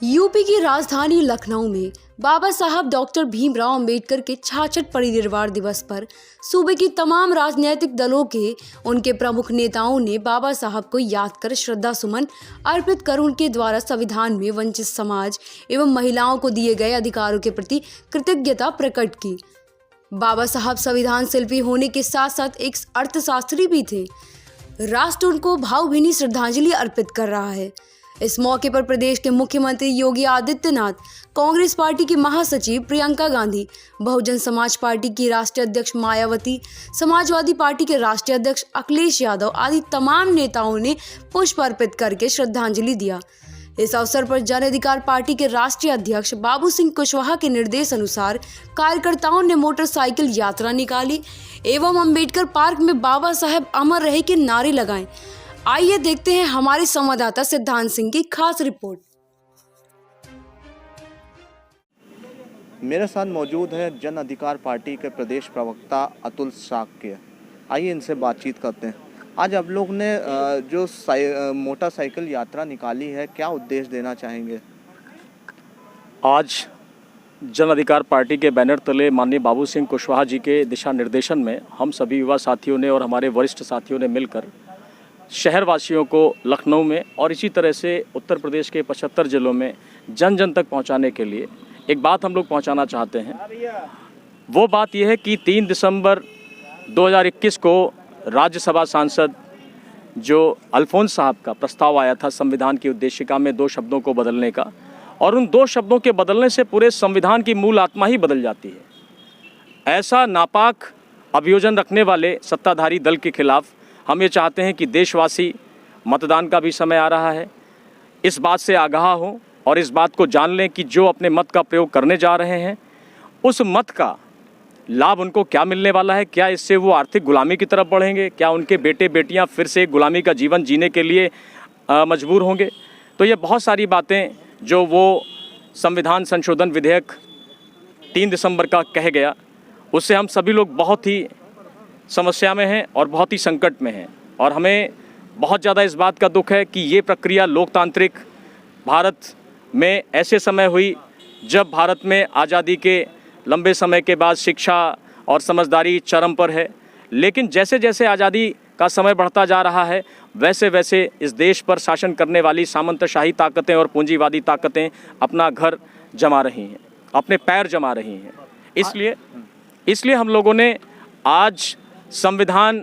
UP की राजधानी लखनऊ में बाबा साहब डॉक्टर भीमराव अंबेडकर के 66 परिनिर्वाण दिवस पर सूबे की तमाम राजनीतिक दलों के उनके प्रमुख नेताओं ने बाबा साहब को याद कर श्रद्धा सुमन अर्पित कर उनके द्वारा संविधान में वंचित समाज एवं महिलाओं को दिए गए अधिकारों के प्रति कृतज्ञता प्रकट की। बाबा साहब संविधान शिल्पी होने के साथ साथ एक अर्थशास्त्री भी थे। राष्ट्र उनको भावभीनी श्रद्धांजलि अर्पित कर रहा है। इस मौके पर प्रदेश के मुख्यमंत्री योगी आदित्यनाथ, कांग्रेस पार्टी की महासचिव प्रियंका गांधी, बहुजन समाज पार्टी की राष्ट्रीय अध्यक्ष मायावती, समाजवादी पार्टी के राष्ट्रीय अध्यक्ष अखिलेश यादव आदि तमाम नेताओं ने पुष्प अर्पित करके श्रद्धांजलि दिया। इस अवसर पर जन अधिकार पार्टी के राष्ट्रीय अध्यक्ष बाबू सिंह कुशवाहा के निर्देश अनुसार कार्यकर्ताओं ने मोटरसाइकिल यात्रा निकाली एवं अंबेडकर पार्क में बाबा साहब अमर रहे के नारे लगाए। आइए देखते हैं हमारे संवाददाता सिद्धांत सिंह की खास रिपोर्ट। मेरे साथ मौजूद है जन अधिकार पार्टी के प्रदेश प्रवक्ता अतुल साक्य। आइए इनसे बातचीत करते हैं। आज आप लोग ने जो मोटरसाइकिल यात्रा निकाली है, क्या उद्देश्य देना चाहेंगे? आज जन अधिकार पार्टी के बैनर तले माननीय बाबू सिंह कुशवाहा जी के दिशा निर्देशन में हम सभी युवा साथियों ने और हमारे वरिष्ठ साथियों ने मिलकर शहरवासियों को लखनऊ में और इसी तरह से उत्तर प्रदेश के 75 जिलों में जन जन तक पहुंचाने के लिए एक बात हम लोग पहुंचाना चाहते हैं। वो बात यह है कि 3 दिसंबर 2021 को राज्यसभा सांसद जो अल्फोंस साहब का प्रस्ताव आया था संविधान की उद्देशिका में 2 शब्दों को बदलने का, और उन 2 शब्दों के बदलने से पूरे संविधान की मूल आत्मा ही बदल जाती है। ऐसा नापाक अभियोजन रखने वाले सत्ताधारी दल के खिलाफ हम ये चाहते हैं कि देशवासी, मतदान का भी समय आ रहा है, इस बात से आगाह हों और इस बात को जान लें कि जो अपने मत का प्रयोग करने जा रहे हैं उस मत का लाभ उनको क्या मिलने वाला है। क्या इससे वो आर्थिक गुलामी की तरफ बढ़ेंगे? क्या उनके बेटे बेटियां फिर से गुलामी का जीवन जीने के लिए मजबूर होंगे? तो ये बहुत सारी बातें जो वो संविधान संशोधन विधेयक 3 दिसंबर का कह गया, उससे हम सभी लोग बहुत ही समस्या में हैं और बहुत ही संकट में हैं। और हमें बहुत ज़्यादा इस बात का दुख है कि ये प्रक्रिया लोकतांत्रिक भारत में ऐसे समय हुई जब भारत में आज़ादी के लंबे समय के बाद शिक्षा और समझदारी चरम पर है। लेकिन जैसे जैसे आज़ादी का समय बढ़ता जा रहा है वैसे वैसे इस देश पर शासन करने वाली सामंतशाही ताकतें और पूंजीवादी ताकतें अपना घर जमा रही हैं, अपने पैर जमा रही हैं। इसलिए हम लोगों ने आज संविधान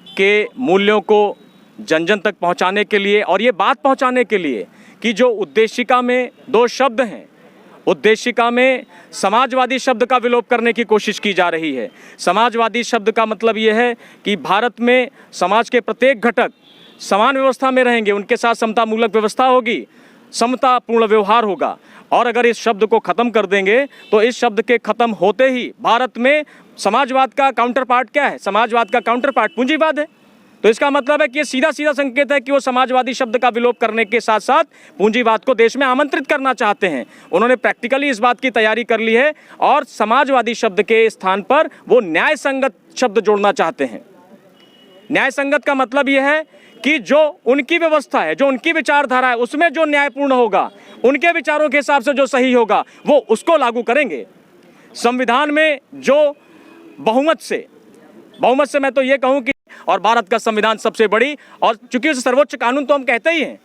के मूल्यों को जन जन तक पहुंचाने के लिए और ये बात पहुंचाने के लिए कि जो उद्देशिका में 2 शब्द हैं, उद्देशिका में समाजवादी शब्द का विलोप करने की कोशिश की जा रही है। समाजवादी शब्द का मतलब ये है कि भारत में समाज के प्रत्येक घटक समान व्यवस्था में रहेंगे, उनके साथ समतामूलक व्यवस्था होगी, समतापूर्ण व्यवहार होगा। और अगर इस शब्द को ख़त्म कर देंगे तो इस शब्द के ख़त्म होते ही भारत में समाजवाद का काउंटर पार्ट क्या है? समाजवाद का काउंटर पार्ट पूंजीवाद है। तो इसका मतलब है कि ये सीधा सीधा संकेत है कि वो समाजवादी शब्द का विलोप करने के साथ साथ पूंजीवाद को देश में आमंत्रित करना चाहते हैं। उन्होंने प्रैक्टिकली इस बात की तैयारी कर ली है और समाजवादी शब्द के स्थान पर वो न्याय संगत शब्द जोड़ना चाहते हैं। न्याय संगत का मतलब ये है कि जो उनकी व्यवस्था है, जो उनकी विचारधारा है, उसमें जो न्यायपूर्ण होगा, उनके विचारों के हिसाब से जो सही होगा वो उसको लागू करेंगे। संविधान में जो बहुमत से मैं तो ये कहूँ कि और भारत का संविधान सबसे बड़ी और चूंकि उसे सर्वोच्च कानून तो हम कहते ही हैं,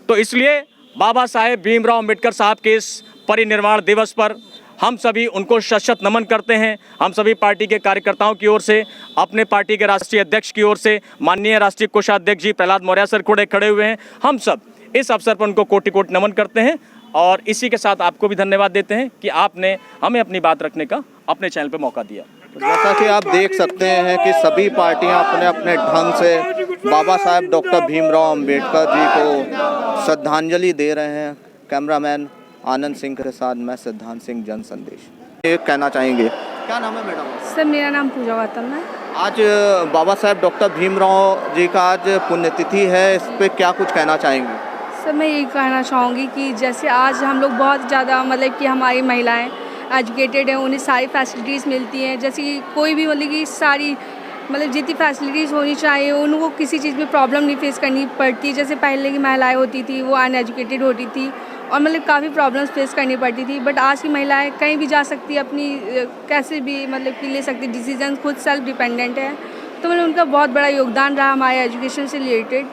तो इसलिए बाबा साहेब भीमराव अंबेडकर साहब के इस परिनिर्वाण दिवस पर हम सभी उनको शत नमन करते हैं। हम सभी पार्टी के कार्यकर्ताओं की ओर से, अपने पार्टी के राष्ट्रीय अध्यक्ष की ओर से, माननीय राष्ट्रीय कोषाध्यक्ष जी प्रहलाद मौर्य सर खड़े हुए हैं, हम सब इस अवसर पर उनको कोटि कोटि नमन करते हैं। और इसी के साथ आपको भी धन्यवाद देते हैं कि आपने हमें अपनी बात रखने का अपने चैनल पर मौका दिया। जैसा कि आप देख सकते हैं कि सभी पार्टियां अपने अपने ढंग से बाबा साहेब डॉक्टर भीमराव अंबेडकर जी को श्रद्धांजलि दे रहे हैं। कैमरामैन आनंद सिंह के साथ मैं सिद्धांत सिंह, जन संदेश। ये कहना चाहेंगे? क्या नाम है मैडम? सर मेरा नाम पूजा गौतम है। आज बाबा साहेब डॉक्टर भीमराव जी का आज पुण्यतिथि है, इस पर क्या कुछ कहना चाहेंगे? सर मैं यही कहना चाहूँगी कि जैसे आज हम लोग बहुत ज़्यादा मतलब कि हमारी महिलाएं एजुकेटेड हैं, उन्हें सारी फैसिलिटीज़ मिलती हैं, जैसे कि कोई भी मतलब कि सारी मतलब जितनी फैसिलिटीज़ होनी चाहिए उनको किसी चीज़ में प्रॉब्लम नहीं फेस करनी पड़ती। जैसे पहले की महिलाएं होती थी वो अनएजुकेटेड होती थी, और मतलब काफ़ी प्रॉब्लम्स फेस करनी पड़ती थी। बट आज की महिलाएं कहीं भी जा सकती है, अपनी कैसे भी मतलब कि ले सकती डिसीजन, खुद सेल्फ डिपेंडेंट है। तो मतलब उनका बहुत बड़ा योगदान रहा हमारे एजुकेशन से रिलेटेड।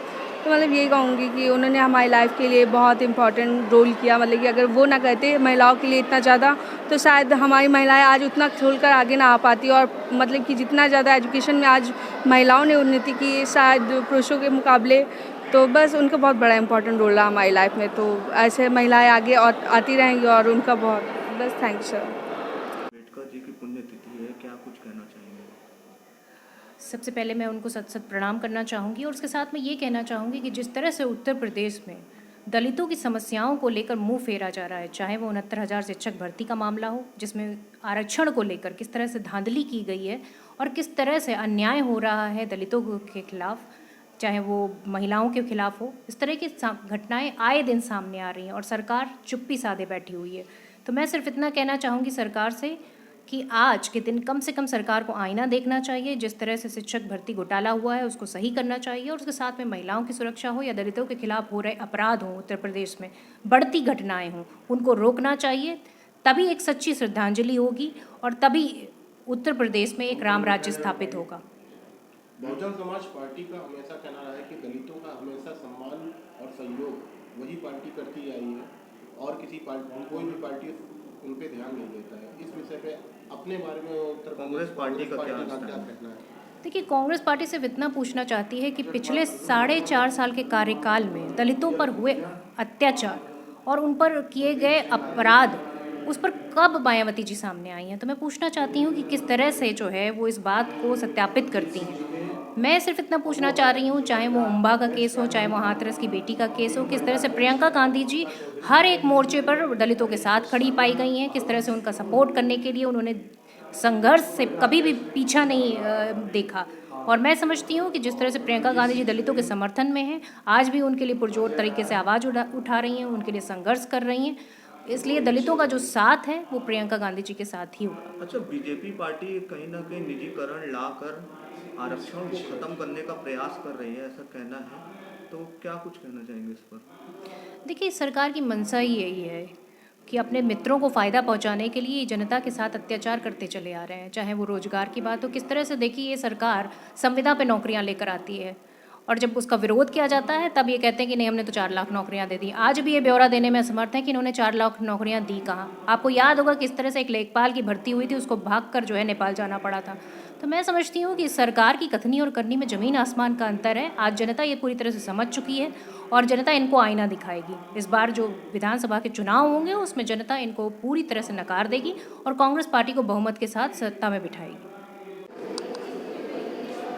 तो मतलब यही कहूँगी कि उन्होंने हमारी लाइफ के लिए बहुत इंपॉर्टेंट रोल किया। मतलब कि अगर वो ना करते महिलाओं के लिए इतना ज़्यादा, तो शायद हमारी महिलाएं आज उतना खोलकर आगे ना आ पाती। और मतलब कि जितना ज़्यादा एजुकेशन में आज महिलाओं ने उन्नति की शायद पुरुषों के मुकाबले, तो बस उनका बहुत बड़ा इंपॉर्टेंट रोल रहा हमारी लाइफ में। तो ऐसे महिलाएं आगे और आती रहेंगी और उनका बहुत बस thank you sir. Ambedkar ji की पुण्यतिथि है, क्या कुछ कहना चाहेंगे? सबसे पहले मैं उनको सत सत प्रणाम करना चाहूँगी और उसके साथ में ये कहना चाहूँगी कि जिस तरह से उत्तर प्रदेश में दलितों की समस्याओं को लेकर मुंह फेरा जा रहा है, चाहे वो 69,000 शिक्षक भर्ती का मामला हो, जिसमें आरक्षण को लेकर किस तरह से धांधली की गई है और किस तरह से अन्याय हो रहा है दलितों के खिलाफ, चाहे वो महिलाओं के खिलाफ हो, इस तरह की घटनाएं आए दिन सामने आ रही हैं और सरकार चुप्पी साधे बैठी हुई है। तो मैं सिर्फ इतना कहना चाहूँगी सरकार से कि आज के दिन कम से कम सरकार को आईना देखना चाहिए। जिस तरह से शिक्षक भर्ती घोटाला हुआ है उसको सही करना चाहिए और उसके साथ में महिलाओं की सुरक्षा हो या दलितों के खिलाफ हो रहे अपराध हों, उत्तर प्रदेश में बढ़ती घटनाएं हों, उनको रोकना चाहिए। तभी एक सच्ची श्रद्धांजलि होगी और तभी उत्तर प्रदेश में एक राम राज्य स्थापित होगा। बहुजन समाज पार्टी का हमेशा कहना रहा है कि दलितों का हमेशा सम्मान और सहयोग वही पार्टी करती आई है और किसी पार्टी, कोई भी पार्टी उन पे ध्यान नहीं देता है। इस विषय पे अपने बारे में उत्तर कांग्रेस पार्टी का क्या कहना है? देखिए, कांग्रेस पार्टी से इतना पूछना चाहती है कि पिछले 4.5 साल के कार्यकाल में दलितों पर हुए अत्याचार और उन पर किए गए अपराध, उस पर कब मायावती जी सामने आई हैं। तो मैं पूछना चाहती हूँ कि किस तरह से जो है वो इस बात को सत्यापित करती हैं। मैं सिर्फ इतना पूछना चाह रही हूँ, चाहे वो उम्बा का केस हो, चाहे वो हाथरस की बेटी का केस हो, किस तरह से प्रियंका गांधी जी हर एक मोर्चे पर दलितों के साथ खड़ी पाई गई हैं, किस तरह से उनका सपोर्ट करने के लिए उन्होंने संघर्ष से कभी भी पीछा नहीं देखा। और मैं समझती हूँ कि जिस तरह से प्रियंका गांधी जी दलितों के समर्थन में हैं, आज भी उनके लिए पुरजोर तरीके से आवाज़ उठा रही हैं, उनके लिए संघर्ष कर रही हैं। इसलिए दलितों का जो साथ है वो प्रियंका गांधी जी के साथ ही होगा। अच्छा, बीजेपी पार्टी कहीं ना कहीं निजीकरण लाकर आरक्षण को खत्म करने का प्रयास कर रही है, ऐसा कहना है, तो क्या कुछ कहना चाहेंगे इस पर? देखिए, सरकार की मंशा ही यही है कि अपने मित्रों को फ़ायदा पहुंचाने के लिए जनता के साथ अत्याचार करते चले आ रहे हैं। चाहे वो रोजगार की बात हो, किस तरह से देखिए ये सरकार संविदा पे नौकरियां लेकर आती है और जब उसका विरोध किया जाता है तब ये कहते हैं कि नहीं, हमने तो 4 लाख नौकरियां दे दी। आज भी ये ब्यौरा देने में असमर्थ है कि इन्होंने 4 लाख नौकरियां दी कहाँ। आपको याद होगा किस तरह से एक लेखपाल की भर्ती हुई थी, उसको भागकर जो है नेपाल जाना पड़ा था। तो मैं समझती हूँ कि सरकार की कथनी और करनी में ज़मीन आसमान का अंतर है। आज जनता ये पूरी तरह से समझ चुकी है और जनता इनको आईना दिखाएगी। इस बार जो विधानसभा के चुनाव होंगे उसमें जनता इनको पूरी तरह से नकार देगी और कांग्रेस पार्टी को बहुमत के साथ सत्ता में बिठाएगी।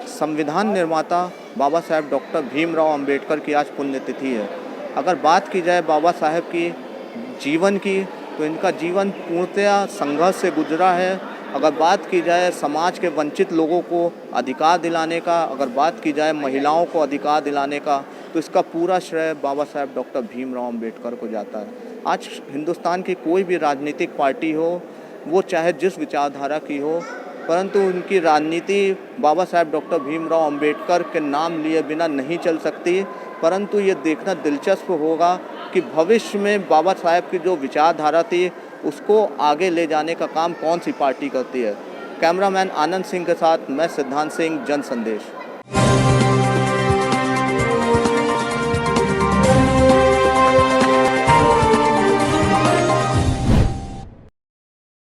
संविधान निर्माता बाबा साहेब डॉक्टर भीमराव अंबेडकर की आज पुण्यतिथि है। अगर बात की जाए बाबा साहेब की जीवन की, तो इनका जीवन पूर्णतया संघर्ष से गुजरा है। अगर बात की जाए समाज के वंचित लोगों को अधिकार दिलाने का, अगर बात की जाए महिलाओं को अधिकार दिलाने का, तो इसका पूरा श्रेय बाबा साहेब डॉक्टर भीमराव अंबेडकर को जाता है। आज हिंदुस्तान की कोई भी राजनीतिक पार्टी हो, वो चाहे जिस विचारधारा की हो, परंतु उनकी राजनीति बाबा साहेब डॉक्टर भीमराव अंबेडकर के नाम लिए बिना नहीं चल सकती। परंतु ये देखना दिलचस्प होगा कि भविष्य में बाबा साहेब की जो विचारधारा थी उसको आगे ले जाने का काम कौन सी पार्टी करती है। कैमरामैन आनंद सिंह के साथ मैं सिद्धांत सिंह, जन संदेश।